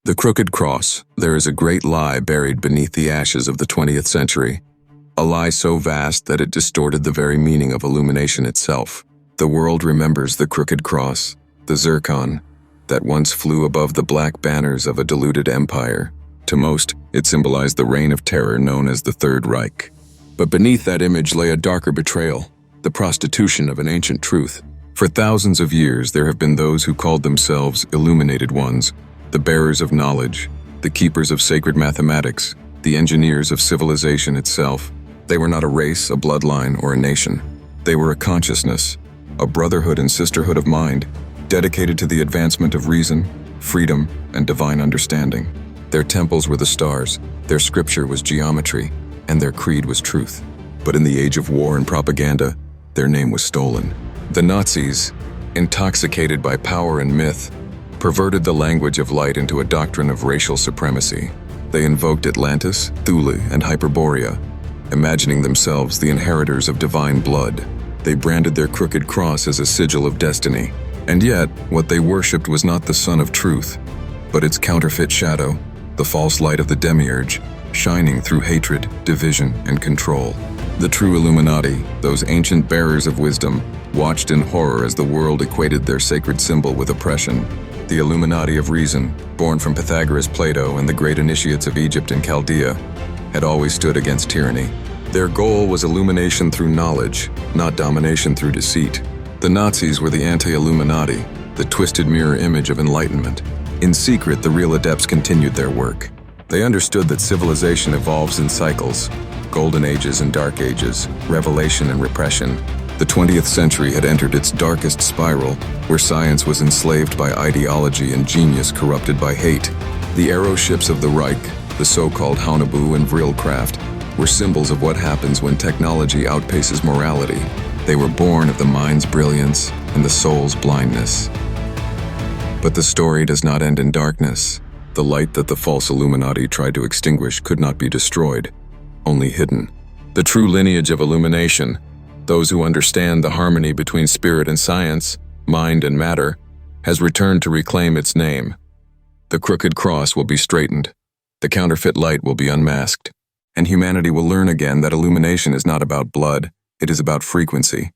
The crooked cross. There is a great lie buried beneath the ashes of the 20th century. A lie so vast that it distorted the very meaning of illumination itself. The world remembers the crooked cross, the zircon, that once flew above the black banners of a deluded empire. To most, it symbolized the reign of terror known as the Third Reich. But beneath that image lay a darker betrayal, the prostitution of an ancient truth. For thousands of years, there have been those who called themselves illuminated ones, the bearers of knowledge, the keepers of sacred mathematics, the engineers of civilization itself. They were not a race, a bloodline, or a nation. They were a consciousness, a brotherhood and sisterhood of mind, dedicated to the advancement of reason, freedom, and divine understanding. Their temples were the stars, their scripture was geometry, and their creed was truth. But in the age of war and propaganda, their name was stolen. The Nazis, intoxicated by power and myth, perverted the language of light into a doctrine of racial supremacy. They invoked Atlantis, Thule, and Hyperborea, imagining themselves the inheritors of divine blood. They branded their crooked cross as a sigil of destiny. And yet, what they worshipped was not the sun of truth, but its counterfeit shadow, the false light of the demiurge, shining through hatred, division, and control. The true Illuminati, those ancient bearers of wisdom, watched in horror as the world equated their sacred symbol with oppression. The Illuminati of reason, born from Pythagoras, Plato, and the great initiates of Egypt and Chaldea, had always stood against tyranny. Their goal was illumination through knowledge, not domination through deceit. The Nazis were the anti-Illuminati, the twisted mirror image of enlightenment. In secret, the real adepts continued their work. They understood that civilization evolves in cycles, golden ages and dark ages, revelation and repression. The 20th century had entered its darkest spiral, where science was enslaved by ideology and genius corrupted by hate. The aeroships of the Reich, the so-called Haunebu and Vrilcraft, were symbols of what happens when technology outpaces morality. They were born of the mind's brilliance and the soul's blindness. But the story does not end in darkness. The light that the false Illuminati tried to extinguish could not be destroyed, only hidden. The true lineage of illumination, those who understand the harmony between spirit and science, mind and matter, has returned to reclaim its name. The crooked cross will be straightened, the counterfeit light will be unmasked, and humanity will learn again that illumination is not about blood, it is about frequency.